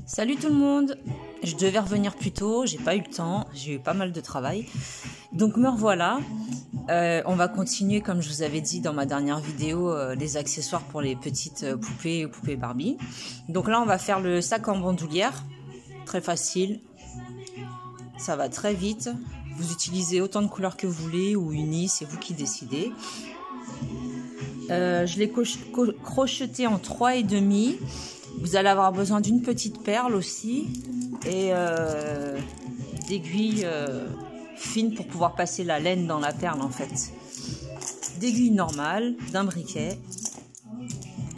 Salut tout le monde, je devais revenir plus tôt, j'ai pas eu le temps, j'ai eu pas mal de travail. Donc me revoilà, on va continuer comme je vous avais dit dans ma dernière vidéo, les accessoires pour les petites poupées ou poupées Barbie. Donc là on va faire le sac en bandoulière, très facile, ça va très vite. Vous utilisez autant de couleurs que vous voulez ou unis, c'est vous qui décidez. Je l'ai crocheté en 3,5. Vous allez avoir besoin d'une petite perle aussi et d'aiguilles fines pour pouvoir passer la laine dans la perle en fait. D'aiguilles normales, d'un briquet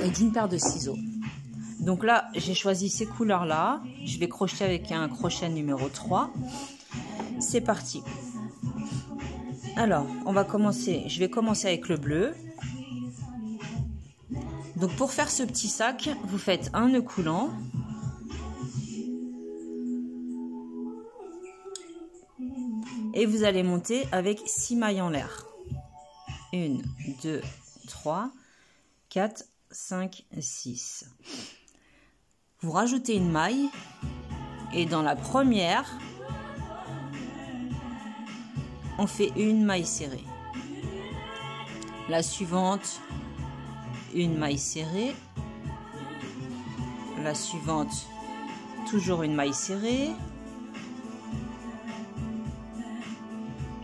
et d'une paire de ciseaux. Donc là, j'ai choisi ces couleurs-là. Je vais crocheter avec un crochet numéro 3. C'est parti. Alors, je vais commencer avec le bleu. Donc pour faire ce petit sac, vous faites un nœud coulant. Et vous allez monter avec 6 mailles en l'air. 1, 2, 3, 4, 5, 6. Vous rajoutez une maille. Et dans la première, on fait une maille serrée. La suivante, une maille serrée, la suivante toujours une maille serrée,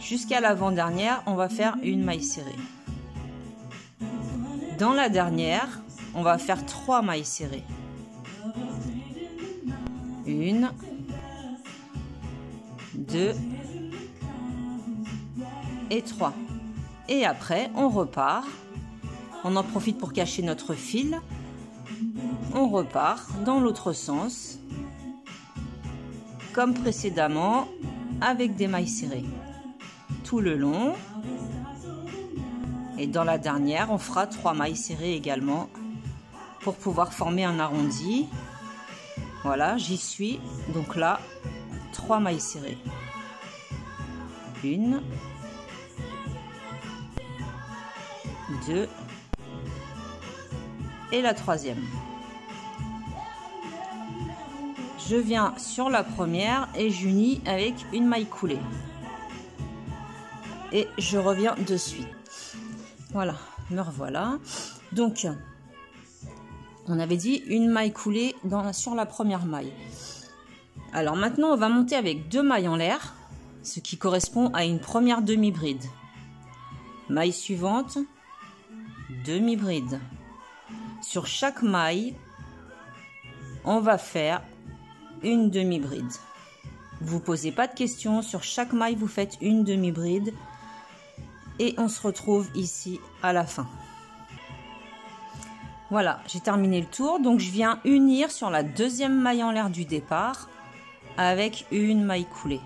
jusqu'à l'avant-dernière on va faire une maille serrée. Dans la dernière on va faire 3 mailles serrées, 1, 2 et 3, et après on repart. On en profite pour cacher notre fil. On repart dans l'autre sens, comme précédemment, avec des mailles serrées. Tout le long. Et dans la dernière, on fera 3 mailles serrées également, pour pouvoir former un arrondi. Voilà, j'y suis. Donc là, 3 mailles serrées. 1, 2, et la troisième. Je viens sur la première et j'unis avec une maille coulée. Et je reviens de suite. Voilà, me revoilà. Donc, on avait dit une maille coulée sur la première maille. Alors maintenant, on va monter avec 2 mailles en l'air, ce qui correspond à une première demi-bride. Maille suivante, demi-bride. Sur chaque maille, on va faire une demi-bride. Vous posez pas de questions, sur chaque maille vous faites une demi-bride et on se retrouve ici à la fin. Voilà, j'ai terminé le tour, donc je viens unir sur la deuxième maille en l'air du départ avec une maille coulée.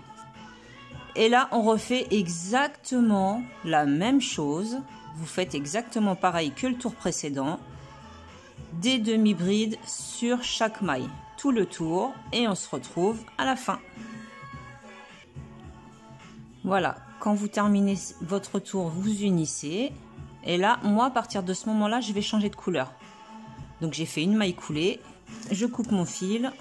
Et là, on refait exactement la même chose. Vous faites exactement pareil que le tour précédent. Des demi-brides sur chaque maille, tout le tour, et on se retrouve à la fin. Voilà, quand vous terminez votre tour, vous unissez. Et là, moi, à partir de ce moment-là, je vais changer de couleur. Donc, j'ai fait une maille coulée, je coupe mon fil.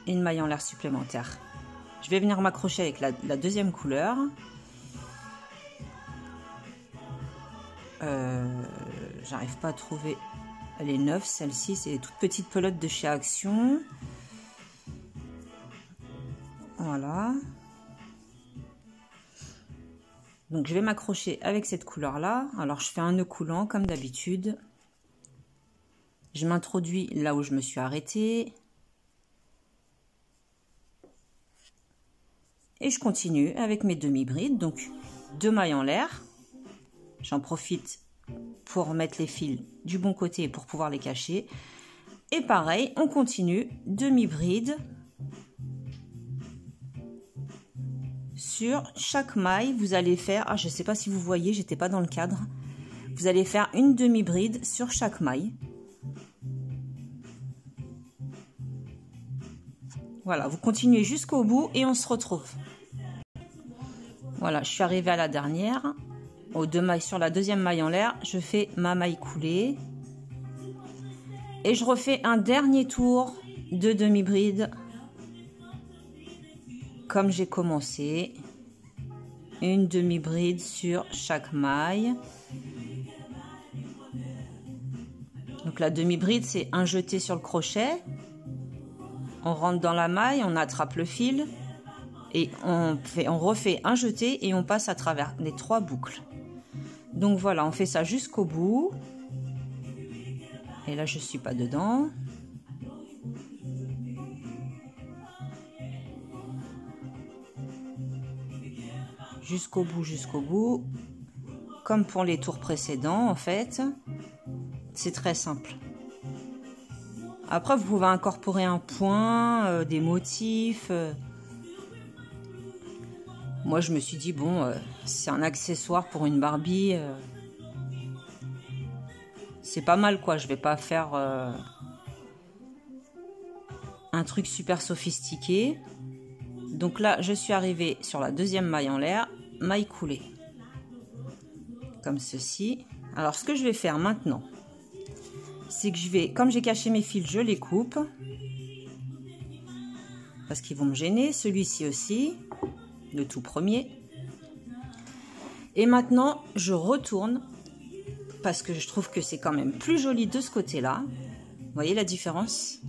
Une maille en l'air supplémentaire. Je vais venir m'accrocher avec la deuxième couleur. J'arrive pas à trouver. Elle est neuve, celle-ci, c'est toute petite pelote de chez Action. Voilà. Donc je vais m'accrocher avec cette couleur là. Alors je fais un nœud coulant comme d'habitude. Je m'introduis là où je me suis arrêtée. Et je continue avec mes demi-brides. Donc 2 mailles en l'air. J'en profite pour mettre les fils du bon côté pour pouvoir les cacher. Et pareil, on continue, demi-bride sur chaque maille. Vous allez faire, je ne sais pas si vous voyez, j'étais pas dans le cadre. Vous allez faire une demi-bride sur chaque maille. Voilà, vous continuez jusqu'au bout et on se retrouve. Voilà, je suis arrivée à la dernière. Aux 2 mailles sur la deuxième maille en l'air, je fais ma maille coulée. Et je refais un dernier tour de demi-bride comme j'ai commencé. Une demi-bride sur chaque maille. Donc la demi-bride, c'est un jeté sur le crochet. On rentre dans la maille, on attrape le fil et on refait un jeté et on passe à travers les 3 boucles. Donc voilà, on fait ça jusqu'au bout. Et là, je suis pas dedans. Jusqu'au bout, comme pour les tours précédents en fait. C'est très simple. Après, vous pouvez incorporer un point, des motifs. Moi, je me suis dit, bon, c'est un accessoire pour une Barbie. C'est pas mal, quoi. Je vais pas faire un truc super sophistiqué. Donc là, je suis arrivée sur la deuxième maille en l'air, maille coulée. Comme ceci. Alors, ce que je vais faire maintenant, c'est que je vais, comme j'ai caché mes fils, je les coupe. Parce qu'ils vont me gêner. Celui-ci aussi, le tout premier. Et maintenant, je retourne, parce que je trouve que c'est quand même plus joli de ce côté-là. Vous voyez la différence?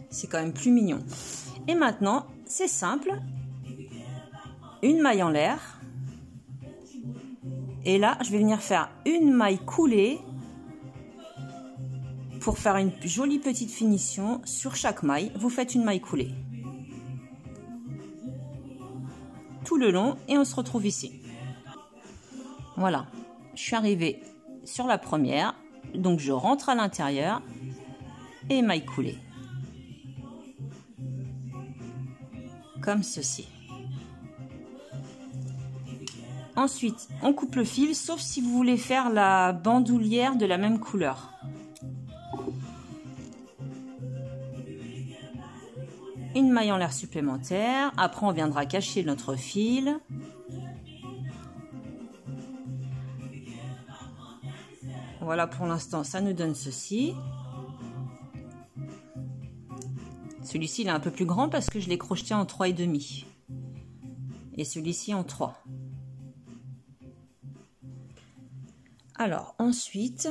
C'est quand même plus mignon. Et maintenant, c'est simple. Une maille en l'air. Et là, je vais venir faire une maille coulée pour faire une jolie petite finition sur chaque maille. Vous faites une maille coulée tout le long et on se retrouve ici. Voilà, je suis arrivée sur la première, donc je rentre à l'intérieur et maille coulée. Comme ceci. Ensuite, on coupe le fil, sauf si vous voulez faire la bandoulière de la même couleur. Une maille en l'air supplémentaire. Après, on viendra cacher notre fil. Voilà, pour l'instant, ça nous donne ceci. Celui-ci, il est un peu plus grand parce que je l'ai crocheté en 3,5. Et celui-ci en 3. Alors, ensuite,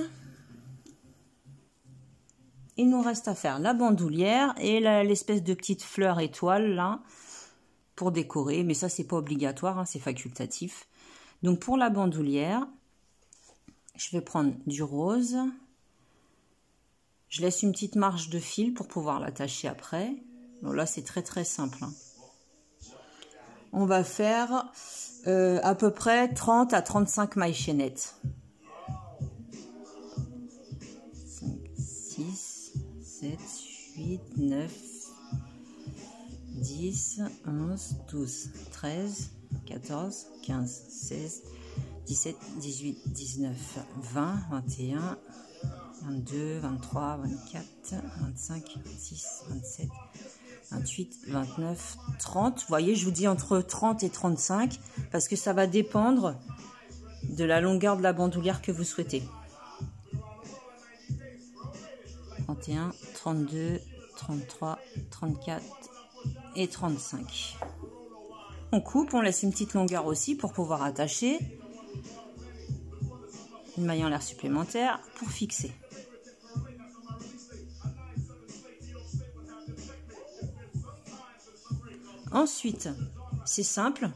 il nous reste à faire la bandoulière et l'espèce de petite fleur étoile là pour décorer. Mais ça, c'est pas obligatoire, hein, c'est facultatif. Donc, pour la bandoulière, je vais prendre du rose. Je laisse une petite marge de fil pour pouvoir l'attacher après. Bon, là, c'est très très simple. Hein. On va faire à peu près 30 à 35 mailles chaînettes. 5, 6, 7, 8, 9, 10, 11, 12, 13, 14, 15, 16, 17, 18, 19, 20, 21, 22, 23, 24, 25, 26, 27, 28, 29, 30. Vous voyez, je vous dis entre 30 et 35 parce que ça va dépendre de la longueur de la bandoulière que vous souhaitez. 31, 32, 33, 34 et 35. On coupe, on laisse une petite longueur aussi pour pouvoir attacher. Une maille en l'air supplémentaire pour fixer. Ensuite, c'est simple,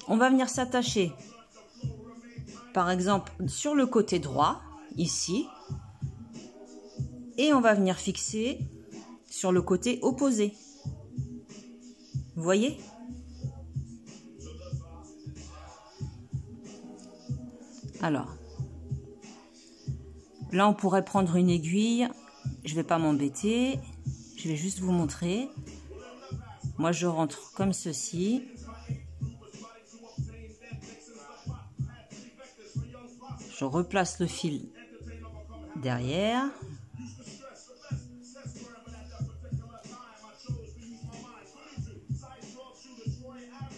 on va venir s'attacher, par exemple, sur le côté droit, ici, et on va venir fixer sur le côté opposé. Vous voyez ? Alors, là, on pourrait prendre une aiguille, je ne vais pas m'embêter, je vais juste vous montrer. Moi, je rentre comme ceci. Je replace le fil derrière.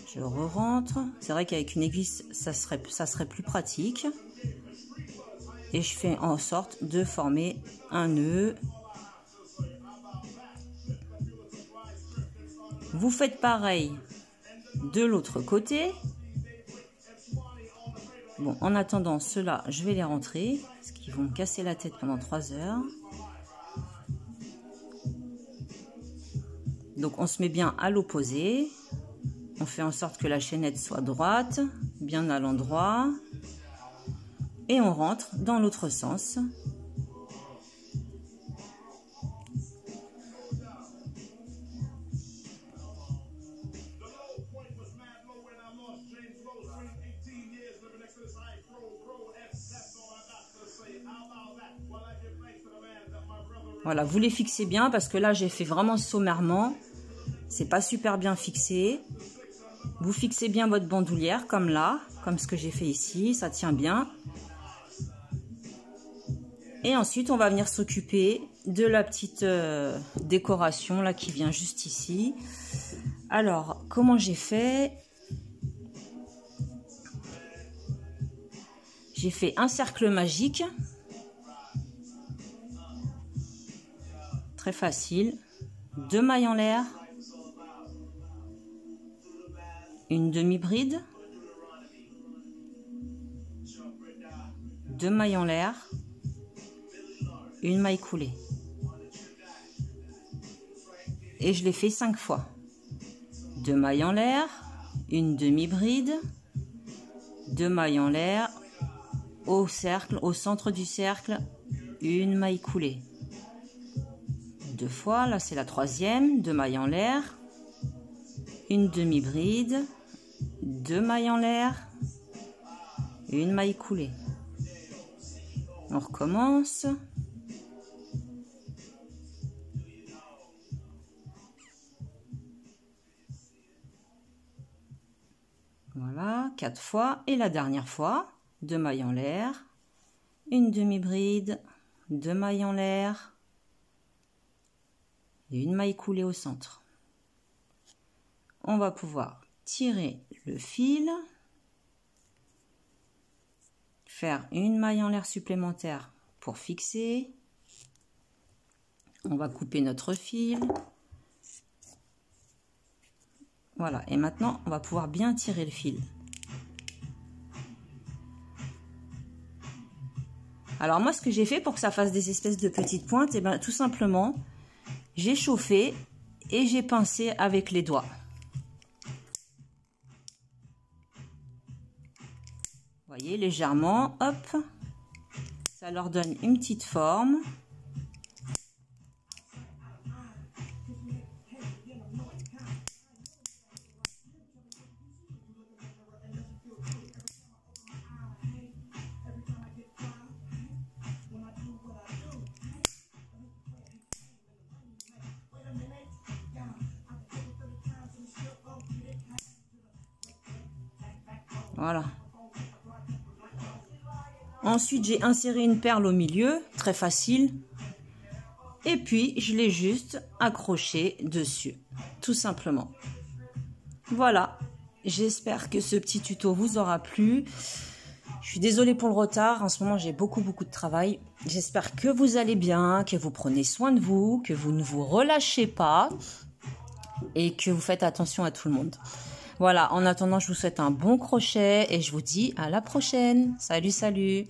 Je re-rentre. C'est vrai qu'avec une aiguille, ça serait plus pratique. et je fais en sorte de former un nœud. Vous faites pareil de l'autre côté. Bon, en attendant, ceux-là, je vais les rentrer parce qu'ils vont me casser la tête pendant 3 heures. Donc, on se met bien à l'opposé. On fait en sorte que la chaînette soit droite, bien à l'endroit. Et on rentre dans l'autre sens. Voilà, vous les fixez bien parce que là, j'ai fait vraiment sommairement. C'est pas super bien fixé. Vous fixez bien votre bandoulière comme là, comme ce que j'ai fait ici. Ça tient bien. Et ensuite, on va venir s'occuper de la petite décoration là qui vient juste ici. Alors, comment j'ai fait? J'ai fait un cercle magique. Très facile. 2 mailles en l'air. Une demi-bride. 2 mailles en l'air. Une maille coulée. Et je l'ai fait 5 fois. 2 mailles en l'air. Une demi-bride. 2 mailles en l'air. Au cercle, au centre du cercle, une maille coulée. 2 fois, là c'est la 3e, 2 mailles en l'air, une demi-bride, 2 mailles en l'air, une maille coulée. On recommence. Voilà, 4 fois. Et la dernière fois, 2 mailles en l'air, une demi-bride, 2 mailles en l'air, et une maille coulée au centre. On va pouvoir tirer le fil, faire une maille en l'air supplémentaire pour fixer. On va couper notre fil. Voilà, et maintenant on va pouvoir bien tirer le fil. Alors moi, ce que j'ai fait pour que ça fasse des espèces de petites pointes, et bien tout simplement, j'ai chauffé et j'ai pincé avec les doigts. Vous voyez, légèrement, hop, ça leur donne une petite forme. Voilà. Ensuite, j'ai inséré une perle au milieu, très facile. Et puis, je l'ai juste accroché dessus, tout simplement. Voilà. J'espère que ce petit tuto vous aura plu. Je suis désolée pour le retard. En ce moment, j'ai beaucoup de travail. J'espère que vous allez bien, que vous prenez soin de vous, que vous ne vous relâchez pas et que vous faites attention à tout le monde. Voilà, en attendant, je vous souhaite un bon crochet et je vous dis à la prochaine. Salut, salut!